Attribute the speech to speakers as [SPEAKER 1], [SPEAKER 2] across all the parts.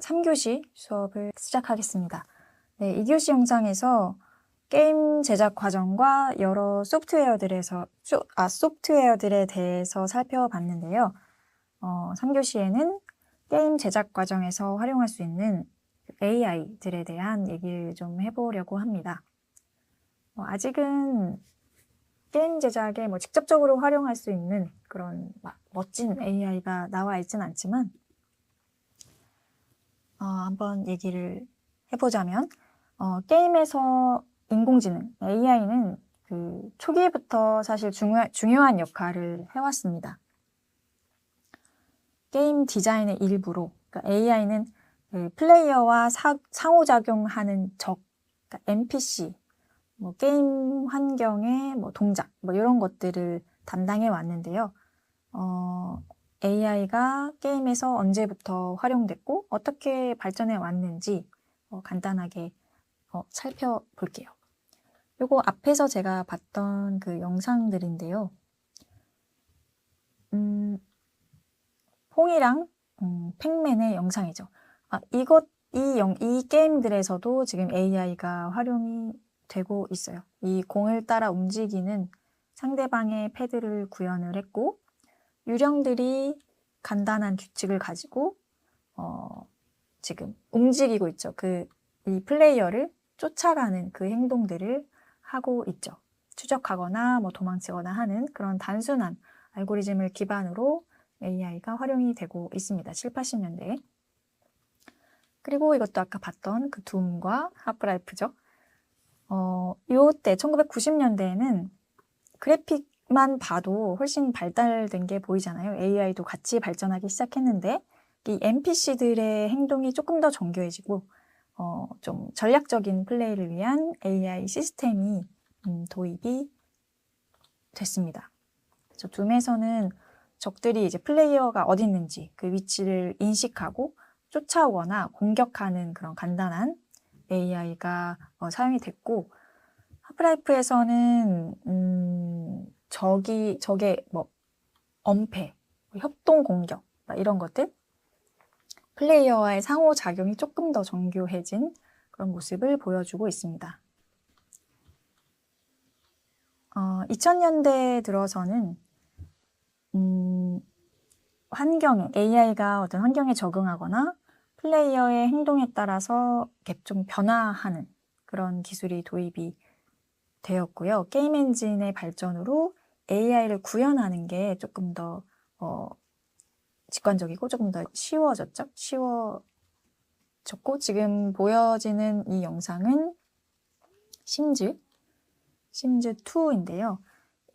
[SPEAKER 1] 3교시 수업을 시작하겠습니다. 네, 2교시 영상에서 게임 제작 과정과 여러 소프트웨어들에 대해서 살펴봤는데요. 3교시에는 게임 제작 과정에서 활용할 수 있는 AI들에 대한 얘기를 좀 해보려고 합니다. 아직은 게임 제작에 직접적으로 활용할 수 있는 그런 멋진 AI가 나와 있진 않지만 한번 얘기를 해보자면 게임에서 인공지능, AI는 그 초기부터 사실 중요한 역할을 해왔습니다. 게임 디자인의 일부로, 그러니까 AI는 그 플레이어와 상호작용하는 그러니까 NPC, 게임 환경의 동작, 이런 것들을 담당해 왔는데요. AI가 게임에서 언제부터 활용됐고 어떻게 발전해 왔는지 간단하게 살펴볼게요. 요거 앞에서 제가 봤던 그 영상들인데요. 퐁이랑 팩맨의 영상이죠. 이 게임들에서도 지금 AI가 활용이 되고 있어요. 이 공을 따라 움직이는 상대방의 패드를 구현을 했고 유령들이 간단한 규칙을 가지고 지금 움직이고 있죠. 이 플레이어를 쫓아가는 그 행동들을 하고 있죠. 추적하거나 도망치거나 하는 그런 단순한 알고리즘을 기반으로 AI가 활용이 되고 있습니다. 7, 80년대에. 그리고 이것도 아까 봤던 그 둠과 하프라이프죠. 요때 1990년대에는 그래픽만 봐도 훨씬 발달된 게 보이잖아요. AI도 같이 발전하기 시작했는데 이 NPC들의 행동이 조금 더 정교해지고 좀 전략적인 플레이를 위한 AI 시스템이 도입이 됐습니다. 그래서 둠에서는 적들이 이제 플레이어가 어디 있는지 그 위치를 인식하고 쫓아오거나 공격하는 그런 간단한 AI가 사용이 됐고 하프라이프에서는 적의 엄폐, 협동 공격 이런 것들 플레이어와의 상호작용이 조금 더 정교해진 그런 모습을 보여주고 있습니다. 2000년대 들어서는 AI가 어떤 환경에 적응하거나 플레이어의 행동에 따라서 좀 변화하는 그런 기술이 도입이 되었고요. 게임 엔진의 발전으로 AI를 구현하는 게 조금 더 직관적이고 조금 더 쉬워졌죠. 쉬워졌고 지금 보여지는 이 영상은 심즈2인데요.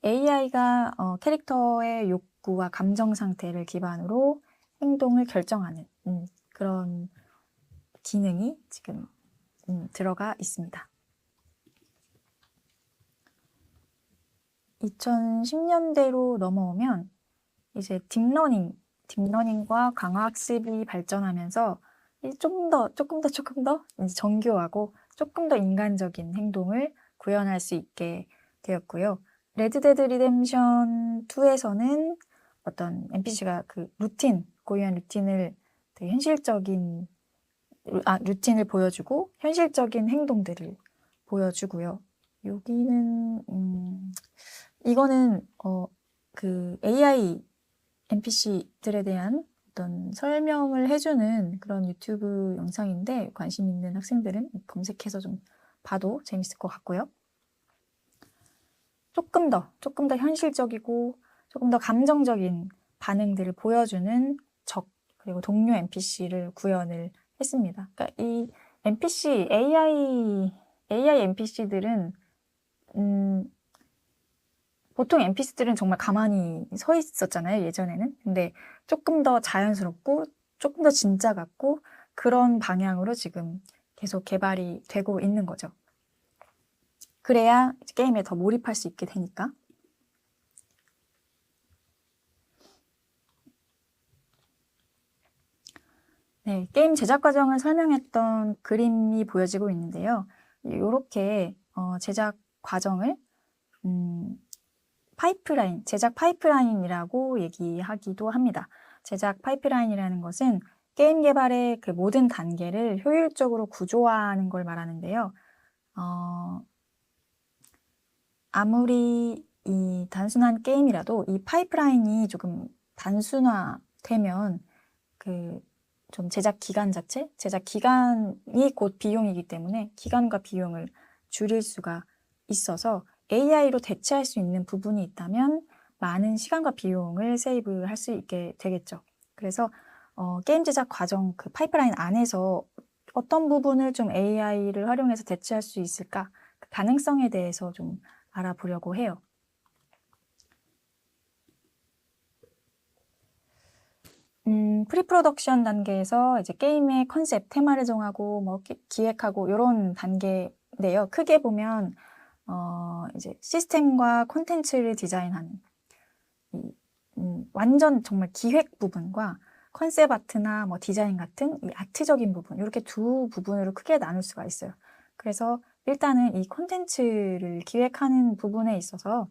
[SPEAKER 1] AI가 캐릭터의 욕구와 감정 상태를 기반으로 행동을 결정하는 그런 기능이 지금 들어가 있습니다. 2010년대로 넘어오면 이제 딥러닝과 강화학습이 발전하면서 조금 더 이제 정교하고 조금 더 인간적인 행동을 구현할 수 있게 되었고요. 레드데드 리뎀션 2에서는 어떤 NPC가 그 고유한 루틴을 되게 루틴을 보여주고 현실적인 행동들을 보여주고요. 여기는 이거는 그 AI NPC들에 대한 어떤 설명을 해주는 그런 유튜브 영상인데 관심 있는 학생들은 검색해서 좀 봐도 재밌을 것 같고요. 조금 더 현실적이고 조금 더 감정적인 반응들을 보여주는 그리고 동료 NPC를 구현을 했습니다. 그러니까 이 AI NPC들은 보통 NPC들은 정말 가만히 서 있었잖아요, 예전에는. 근데 조금 더 자연스럽고 조금 더 진짜 같고 그런 방향으로 지금 계속 개발이 되고 있는 거죠. 그래야 게임에 더 몰입할 수 있게 되니까. 네, 게임 제작 과정을 설명했던 그림이 보여지고 있는데요. 이렇게 제작 과정을 제작 파이프라인이라고 얘기하기도 합니다. 제작 파이프라인이라는 것은 게임 개발의 그 모든 단계를 효율적으로 구조화하는 걸 말하는데요. 아무리 이 단순한 게임이라도 이 파이프라인이 조금 단순화되면 그 좀 제작 기간 자체, 제작 기간이 곧 비용이기 때문에 기간과 비용을 줄일 수가 있어서 AI로 대체할 수 있는 부분이 있다면 많은 시간과 비용을 세이브할 수 있게 되겠죠. 그래서 게임 제작 과정 그 파이프라인 안에서 어떤 부분을 좀 AI를 활용해서 대체할 수 있을까? 그 가능성에 대해서 좀 알아보려고 해요. 프리프로덕션 단계에서 이제 게임의 컨셉, 테마를 정하고 뭐 기획하고 이런 단계인데요. 크게 보면 이제 시스템과 콘텐츠를 디자인하는 완전 정말 기획 부분과 컨셉 아트나 뭐 디자인 같은 이 아트적인 부분 이렇게 두 부분으로 크게 나눌 수가 있어요. 그래서 일단은 이 콘텐츠를 기획하는 부분에 있어서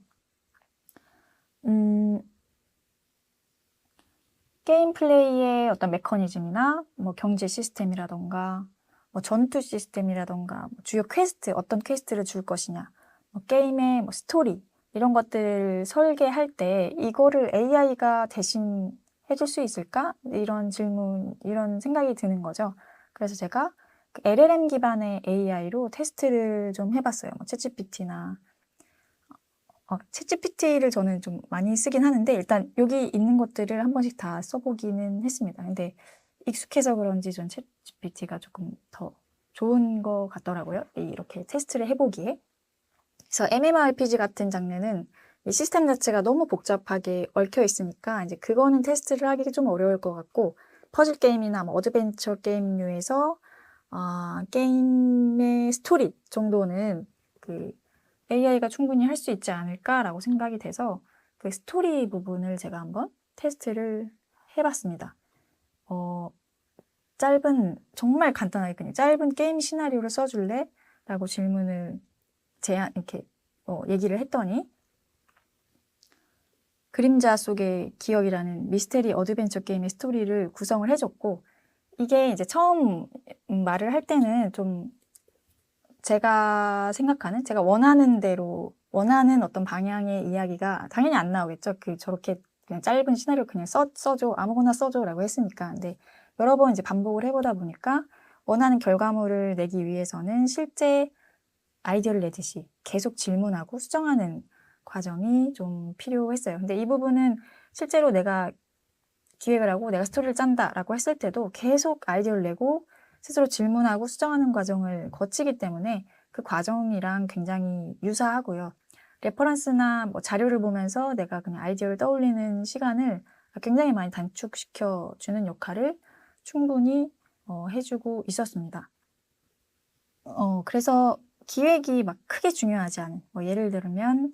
[SPEAKER 1] 게임 플레이의 어떤 메커니즘이나 뭐 경제 시스템이라던가 뭐 전투 시스템이라던가 뭐 주요 퀘스트, 어떤 퀘스트를 줄 것이냐, 뭐 게임의 뭐 스토리 이런 것들 설계할 때 이거를 AI가 대신 해줄 수 있을까? 이런 질문, 이런 생각이 드는 거죠. 그래서 제가 그 LLM 기반의 AI로 테스트를 좀 해봤어요. 뭐 챗GPT나 챗GPT를 저는 좀 많이 쓰긴 하는데 일단 여기 있는 것들을 한 번씩 다 써보기는 했습니다. 근데 익숙해서 그런지 전 챗GPT가 조금 더 좋은 것 같더라고요. 이렇게 테스트를 해보기에. 그래서 MMORPG 같은 장르는 이 시스템 자체가 너무 복잡하게 얽혀 있으니까 이제 그거는 테스트를 하기 좀 어려울 것 같고 퍼즐 게임이나 뭐 어드벤처 게임류에서 게임의 스토리 정도는 그 AI가 충분히 할 수 있지 않을까라고 생각이 돼서 그 스토리 부분을 제가 한번 테스트를 해봤습니다. 정말 간단하게 그냥 짧은 게임 시나리오를 써줄래? 라고 질문을 이렇게 얘기를 했더니 그림자 속의 기억이라는 미스테리 어드벤처 게임의 스토리를 구성을 해줬고 이게 이제 처음 말을 할 때는 좀 제가 원하는 대로, 원하는 어떤 방향의 이야기가 당연히 안 나오겠죠. 저렇게 그냥 짧은 시나리오 그냥 써줘, 아무거나 써줘 라고 했으니까. 근데 여러 번 이제 반복을 해보다 보니까 원하는 결과물을 내기 위해서는 실제 아이디어를 내듯이 계속 질문하고 수정하는 과정이 좀 필요했어요. 근데 이 부분은 실제로 내가 기획을 하고 내가 스토리를 짠다라고 했을 때도 계속 아이디어를 내고 스스로 질문하고 수정하는 과정을 거치기 때문에 그 과정이랑 굉장히 유사하고요. 레퍼런스나 뭐 자료를 보면서 내가 그냥 아이디어를 떠올리는 시간을 굉장히 많이 단축시켜 주는 역할을 충분히 해주고 있었습니다. 그래서 기획이 막 크게 중요하지 않은, 뭐 예를 들면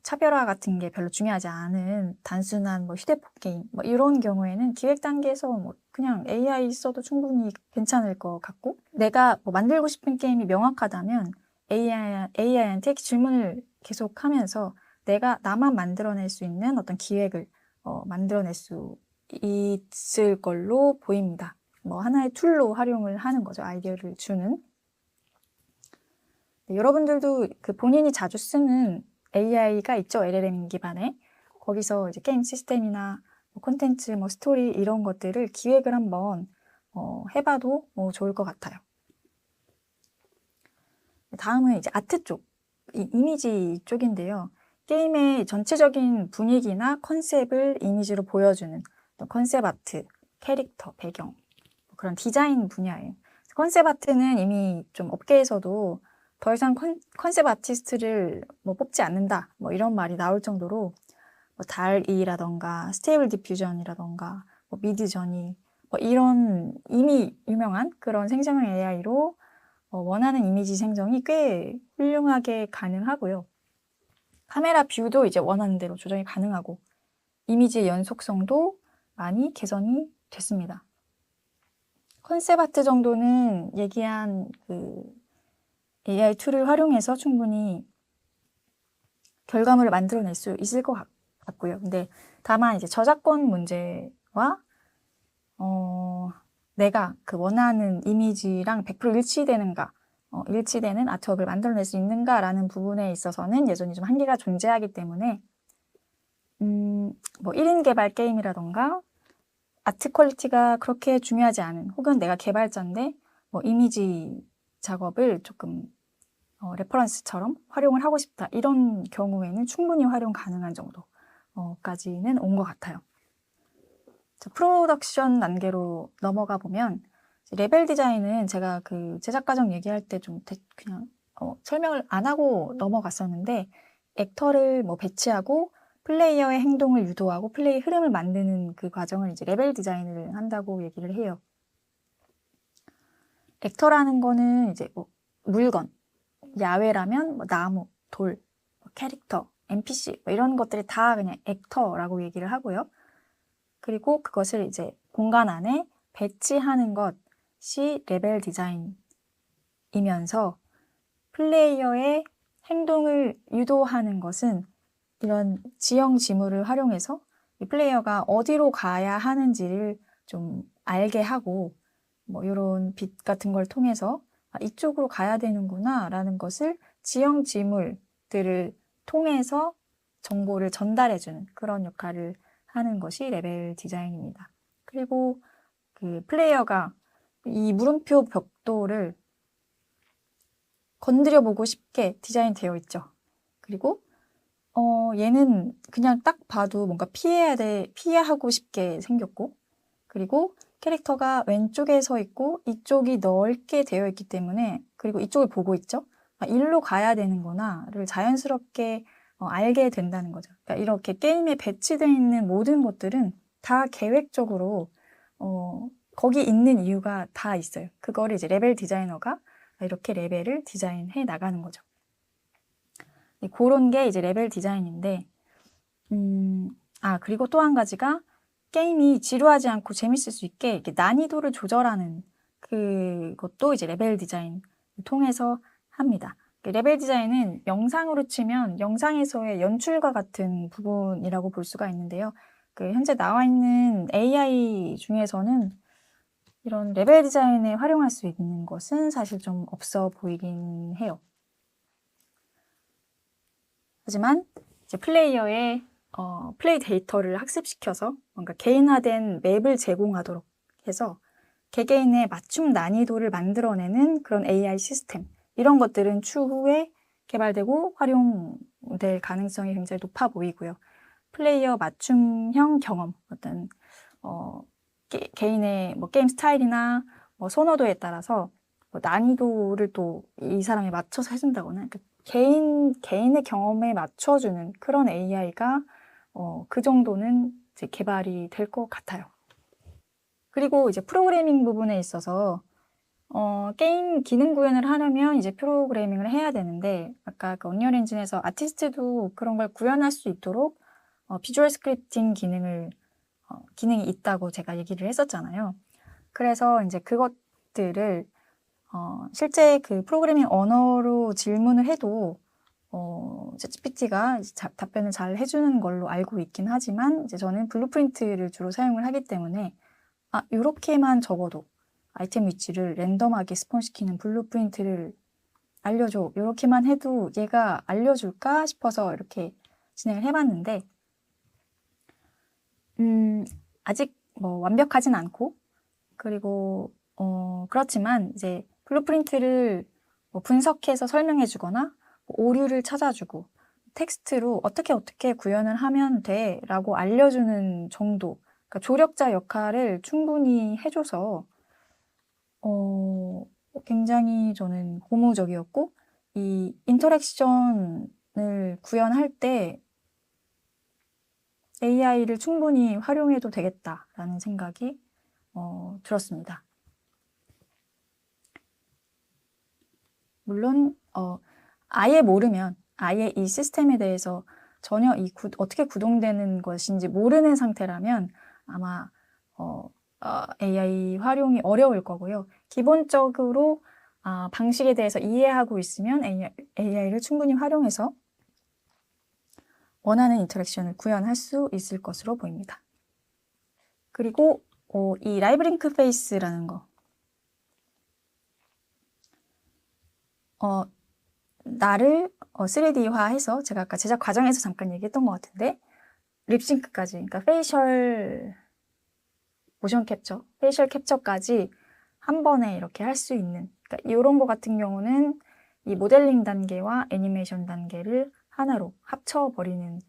[SPEAKER 1] 차별화 같은 게 별로 중요하지 않은 단순한 뭐 휴대폰 게임 뭐 이런 경우에는 기획 단계에서 뭐 그냥 AI 써도 충분히 괜찮을 것 같고 내가 뭐 만들고 싶은 게임이 명확하다면 AI한테 질문을 계속하면서 내가 나만 만들어낼 수 있는 어떤 기획을 만들어낼 수 있을 걸로 보입니다. 뭐 하나의 툴로 활용을 하는 거죠. 아이디어를 주는. 네, 여러분들도 그 본인이 자주 쓰는 AI가 있죠. LLM 기반에. 거기서 이제 게임 시스템이나 뭐 콘텐츠, 뭐 스토리 이런 것들을 기획을 한번 해봐도 좋을 것 같아요. 다음은 이제 아트 쪽, 이미지 쪽인데요. 게임의 전체적인 분위기나 컨셉을 이미지로 보여주는 컨셉 아트, 캐릭터, 배경, 뭐 그런 디자인 분야예요. 컨셉 아트는 이미 좀 업계에서도 더 이상 컨셉 아티스트를 뭐 뽑지 않는다, 뭐 이런 말이 나올 정도로 뭐 달이라던가 스테이블 디퓨전이라던가 뭐 미드저니 뭐 이런 이미 유명한 그런 생성형 AI로 원하는 이미지 생성이 꽤 훌륭하게 가능하고요. 카메라 뷰도 이제 원하는 대로 조정이 가능하고 이미지의 연속성도 많이 개선이 됐습니다. 컨셉 아트 정도는 얘기한 그 AI 툴을 활용해서 충분히 결과물을 만들어낼 수 있을 것 같고요. 근데 다만 이제 저작권 문제와 내가 그 원하는 이미지랑 100% 일치되는가, 일치되는 아트웍을 만들어낼 수 있는가라는 부분에 있어서는 여전히 좀 한계가 존재하기 때문에 뭐 1인 개발 게임이라던가 아트 퀄리티가 그렇게 중요하지 않은, 혹은 내가 개발자인데 뭐 이미지 작업을 조금 레퍼런스처럼 활용을 하고 싶다, 이런 경우에는 충분히 활용 가능한 정도까지는 온 것 같아요. 자, 프로덕션 단계로 넘어가 보면 레벨 디자인은 제가 그 제작 과정 얘기할 때 좀 그냥 설명을 안 하고 넘어갔었는데, 액터를 뭐 배치하고 플레이어의 행동을 유도하고 플레이 흐름을 만드는 그 과정을 이제 레벨 디자인을 한다고 얘기를 해요. 액터라는 거는 이제 뭐 물건, 야외라면 뭐 나무, 돌, 뭐 캐릭터, NPC 뭐 이런 것들이 다 그냥 액터라고 얘기를 하고요. 그리고 그것을 이제 공간 안에 배치하는 것이 레벨 디자인이면서, 플레이어의 행동을 유도하는 것은 이런 지형 지물을 활용해서 이 플레이어가 어디로 가야 하는지를 좀 알게 하고, 뭐 이런 빛 같은 걸 통해서 이쪽으로 가야 되는구나 라는 것을 지형 지물들을 통해서 정보를 전달해주는 그런 역할을 하는 것이 레벨 디자인입니다. 그리고 그 플레이어가 이 물음표 벽돌을 건드려 보고 싶게 디자인되어 있죠. 그리고 얘는 그냥 딱 봐도 뭔가 피하고 싶게 생겼고, 그리고 캐릭터가 왼쪽에 서 있고 이쪽이 넓게 되어 있기 때문에, 그리고 이쪽을 보고 있죠. 일로 가야 되는구나를 자연스럽게 알게 된다는 거죠. 그러니까 이렇게 게임에 배치되어 있는 모든 것들은 다 계획적으로 거기 있는 이유가 다 있어요. 그거를 이제 레벨 디자이너가 이렇게 레벨을 디자인해 나가는 거죠. 그런 게 이제 레벨 디자인인데, 그리고 또 한 가지가 게임이 지루하지 않고 재밌을 수 있게 이렇게 난이도를 조절하는 그것도 이제 레벨 디자인을 통해서 합니다. 레벨 디자인은 영상으로 치면 영상에서의 연출과 같은 부분이라고 볼 수가 있는데요. 현재 나와 있는 AI 중에서는 이런 레벨 디자인에 활용할 수 있는 것은 사실 좀 없어 보이긴 해요. 하지만 이제 플레이어의 플레이 데이터를 학습시켜서 뭔가 개인화된 맵을 제공하도록 해서 개개인의 맞춤 난이도를 만들어내는 그런 AI 시스템, 이런 것들은 추후에 개발되고 활용될 가능성이 굉장히 높아 보이고요. 플레이어 맞춤형 경험, 어떤 개인의 뭐 게임 스타일이나 뭐 선호도에 따라서 뭐 난이도를 또 이 사람에 맞춰서 해준다거나, 개인의 경험에 맞춰주는 그런 AI가 그 정도는 이제 개발이 될 것 같아요. 그리고 이제 프로그래밍 부분에 있어서 게임 기능 구현을 하려면 이제 프로그래밍을 해야 되는데, 아까 그 언리얼 엔진에서 아티스트도 그런 걸 구현할 수 있도록 비주얼 스크립팅 기능이 있다고 제가 얘기를 했었잖아요. 그래서 이제 그것들을 실제 그 프로그래밍 언어로 질문을 해도 ChatGPT가 답변을 잘 해주는 걸로 알고 있긴 하지만, 이제 저는 블루프린트를 주로 사용을 하기 때문에 이렇게만 적어도 아이템 위치를 랜덤하게 스폰시키는 블루프린트를 알려줘, 이렇게만 해도 얘가 알려줄까 싶어서 이렇게 진행을 해봤는데, 아직 뭐 완벽하진 않고, 그리고 그렇지만 이제 블루프린트를 뭐 분석해서 설명해 주거나 오류를 찾아주고 텍스트로 어떻게 구현을 하면 돼 라고 알려주는 정도, 그러니까 조력자 역할을 충분히 해줘서 굉장히 저는 고무적이었고, 이 인터랙션을 구현할 때 AI를 충분히 활용해도 되겠다라는 생각이 들었습니다. 물론 아예 모르면, 아예 이 시스템에 대해서 전혀 어떻게 구동되는 것인지 모르는 상태라면 아마 AI 활용이 어려울 거고요. 기본적으로 방식에 대해서 이해하고 있으면 AI를 충분히 활용해서 원하는 인터랙션을 구현할 수 있을 것으로 보입니다. 그리고 이 라이브링크 페이스라는 거. 나를 3D화해서 제가 아까 제작 과정에서 잠깐 얘기했던 것 같은데 립싱크까지, 그러니까 페이셜 모션 캡처, 페이셜 캡처까지 한 번에 이렇게 할 수 있는, 그러니까 이런 거 같은 경우는 이 모델링 단계와 애니메이션 단계를 하나로 합쳐버리는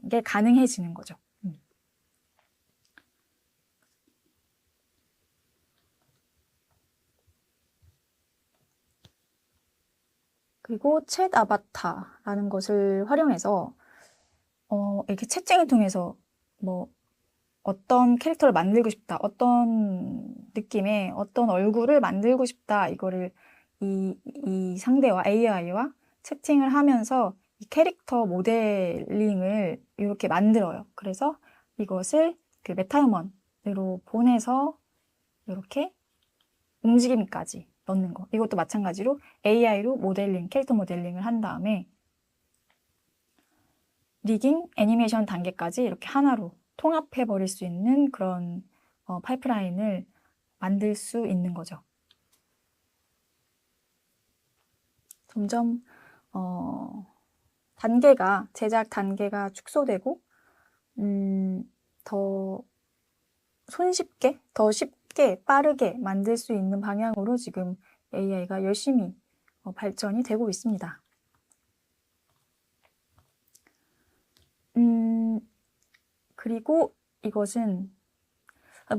[SPEAKER 1] 게 가능해지는 거죠. 그리고 챗 아바타라는 것을 활용해서 이렇게 채팅을 통해서 뭐 어떤 캐릭터를 만들고 싶다, 어떤 느낌의 어떤 얼굴을 만들고 싶다, 이거를 이 상대와 AI와 채팅을 하면서 이 캐릭터 모델링을 이렇게 만들어요. 그래서 이것을 그 메타휴먼으로 보내서 이렇게 움직임까지 넣는 거. 이것도 마찬가지로 AI로 모델링, 캐릭터 모델링을 한 다음에 리깅, 애니메이션 단계까지 이렇게 하나로 통합해 버릴 수 있는 그런 파이프라인을 만들 수 있는 거죠. 점점 제작 단계가 축소되고 더 손쉽게, 더 쉽게, 빠르게 만들 수 있는 방향으로 지금 AI가 열심히 발전이 되고 있습니다. 그리고 이것은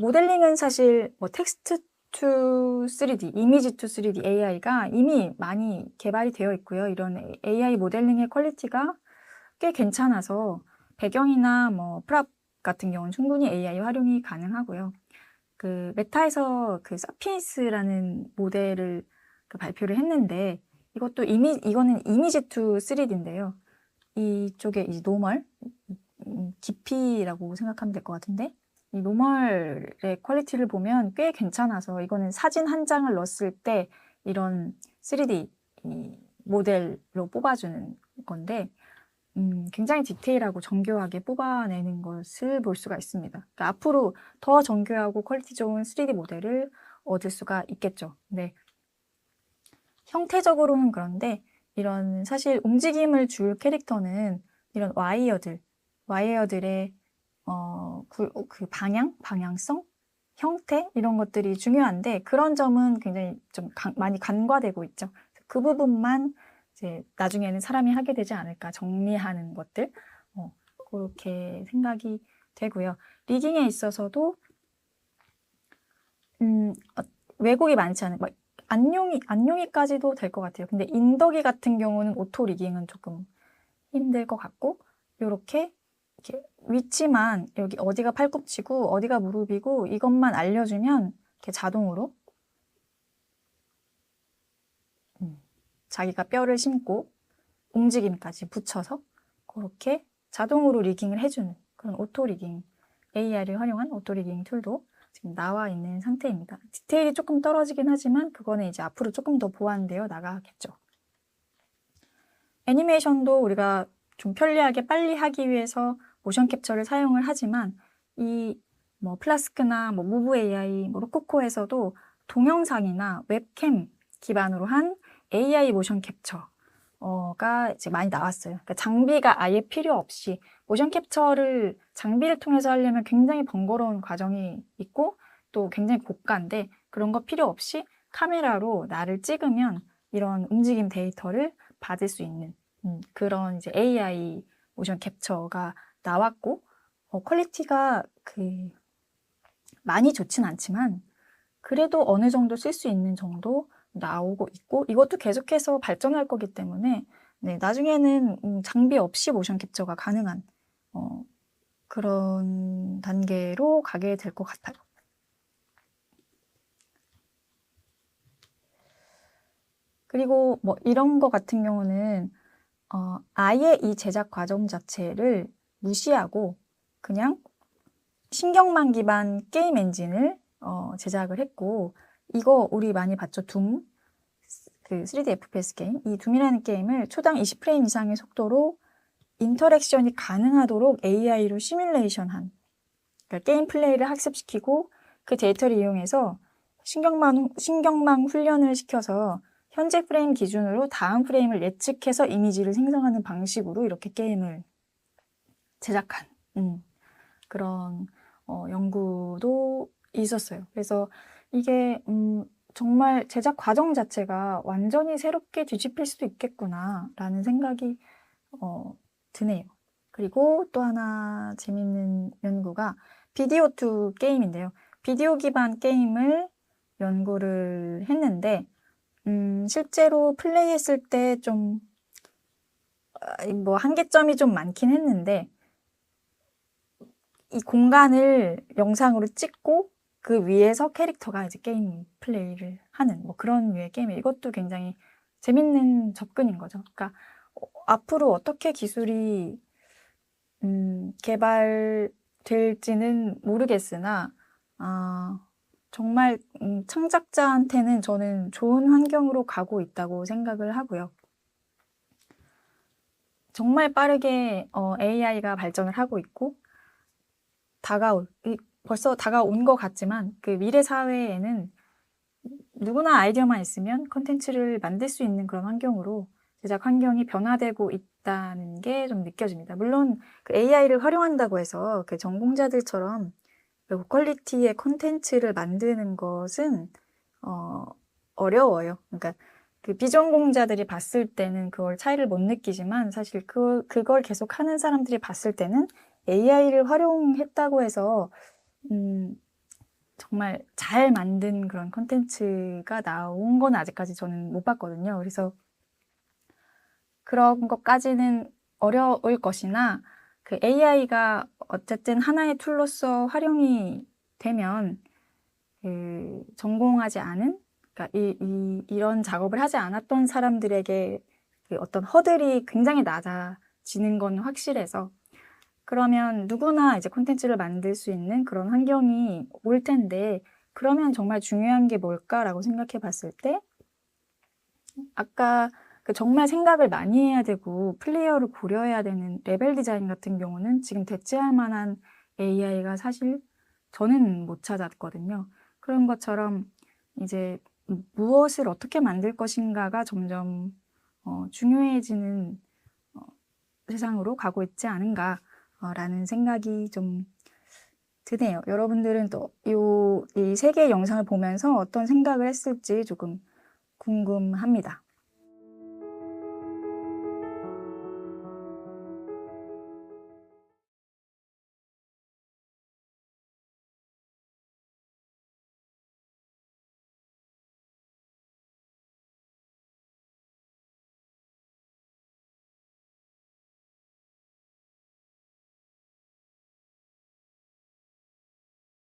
[SPEAKER 1] 모델링은 사실 뭐 텍스트 to 3D, 이미지 to 3D AI가 이미 많이 개발이 되어 있고요. 이런 AI 모델링의 퀄리티가 꽤 괜찮아서 배경이나 뭐 프랍 같은 경우는 충분히 AI 활용이 가능하고요. 그 메타에서 그 사피엔스라는 모델을 발표를 했는데 이거는 이미지 to 3D인데요. 이쪽에 이제 노멀, 깊이라고 생각하면 될 것 같은데 이 노멀의 퀄리티를 보면 꽤 괜찮아서 이거는 사진 한 장을 넣었을 때 이런 3D 모델로 뽑아주는 건데 굉장히 디테일하고 정교하게 뽑아내는 것을 볼 수가 있습니다. 그러니까 앞으로 더 정교하고 퀄리티 좋은 3D 모델을 얻을 수가 있겠죠. 네. 형태적으로는 그런데 이런 사실 움직임을 줄 캐릭터는 이런 와이어들의 그 방향성, 형태 이런 것들이 중요한데 그런 점은 굉장히 좀 많이 간과되고 있죠. 그 부분만 이제 나중에는 사람이 하게 되지 않을까 정리하는 것들 그렇게 생각이 되고요. 리깅에 있어서도 왜곡이 많지 않은 안룡이까지도 될 것 같아요. 근데 인덕이 같은 경우는 오토 리깅은 조금 힘들 것 같고 이렇게 위치만 여기 어디가 팔꿈치고 어디가 무릎이고 이것만 알려주면 이렇게 자동으로 자기가 뼈를 심고 움직임까지 붙여서 그렇게 자동으로 리깅을 해주는 그런 오토 리깅, AI를 활용한 오토 리깅 툴도 지금 나와 있는 상태입니다. 디테일이 조금 떨어지긴 하지만 그거는 이제 앞으로 조금 더 보완되어 나가겠죠. 애니메이션도 우리가 좀 편리하게 빨리 하기 위해서 모션 캡처를 사용을 하지만 이 뭐 플라스크나 뭐 무브 AI, 뭐 로코코에서도 동영상이나 웹캠 기반으로 한 AI 모션 캡처가 이제 많이 나왔어요. 그러니까 장비가 아예 필요 없이 모션 캡처를 장비를 통해서 하려면 굉장히 번거로운 과정이 있고 또 굉장히 고가인데 그런 거 필요 없이 카메라로 나를 찍으면 이런 움직임 데이터를 받을 수 있는 그런 이제 AI 모션 캡처가 나왔고 퀄리티가 많이 좋진 않지만 그래도 어느 정도 쓸 수 있는 정도 나오고 있고 이것도 계속해서 발전할 거기 때문에 네, 나중에는 장비 없이 모션 캡처가 가능한 그런 단계로 가게 될 것 같아요. 그리고 뭐 이런 거 같은 경우는 아예 이 제작 과정 자체를 무시하고 그냥 신경망 기반 게임 엔진을 제작을 했고 이거 우리 많이 봤죠? 둠, 그 3D FPS 게임. 이 둠이라는 게임을 초당 20프레임 이상의 속도로 인터랙션이 가능하도록 AI로 시뮬레이션한 그러니까 게임 플레이를 학습시키고 그 데이터를 이용해서 신경망 훈련을 시켜서 현재 프레임 기준으로 다음 프레임을 예측해서 이미지를 생성하는 방식으로 이렇게 게임을 제작한 그런 연구도 있었어요. 그래서 이게 정말 제작 과정 자체가 완전히 새롭게 뒤집힐 수도 있겠구나라는 생각이 드네요. 그리고 또 하나 재밌는 연구가 비디오 투 게임인데요. 비디오 기반 게임을 연구를 했는데 실제로 플레이했을 때 좀 뭐 한계점이 좀 많긴 했는데 이 공간을 영상으로 찍고 그 위에서 캐릭터가 이제 게임 플레이를 하는 뭐 그런 류의 게임이에요. 이것도 굉장히 재밌는 접근인 거죠. 그러니까 앞으로 어떻게 기술이 개발될지는 모르겠으나 정말 창작자한테는 저는 좋은 환경으로 가고 있다고 생각을 하고요. 정말 빠르게 AI가 발전을 하고 있고 벌써 다가온 것 같지만 그 미래 사회에는 누구나 아이디어만 있으면 콘텐츠를 만들 수 있는 그런 환경으로 제작 환경이 변화되고 있다는 게 좀 느껴집니다. 물론 그 AI를 활용한다고 해서 그 전공자들처럼 그 고퀄리티의 콘텐츠를 만드는 것은 어려워요. 그러니까 그 비전공자들이 봤을 때는 그걸 차이를 못 느끼지만 사실 그걸 계속 하는 사람들이 봤을 때는 AI를 활용했다고 해서 정말 잘 만든 그런 콘텐츠가 나온 건 아직까지 저는 못 봤거든요. 그래서 그런 것까지는 어려울 것이나 그 AI가 어쨌든 하나의 툴로서 활용이 되면 그 전공하지 않은 그러니까 이런 작업을 하지 않았던 사람들에게 그 어떤 허들이 굉장히 낮아지는 건 확실해서 그러면 누구나 이제 콘텐츠를 만들 수 있는 그런 환경이 올 텐데 그러면 정말 중요한 게 뭘까라고 생각해 봤을 때 아까 그 정말 생각을 많이 해야 되고 플레이어를 고려해야 되는 레벨 디자인 같은 경우는 지금 대체할 만한 AI가 사실 저는 못 찾았거든요. 그런 것처럼 이제 무엇을 어떻게 만들 것인가가 점점 중요해지는 세상으로 가고 있지 않은가라는 생각이 좀 드네요. 여러분들은 또 이 세 개의 영상을 보면서 어떤 생각을 했을지 조금 궁금합니다.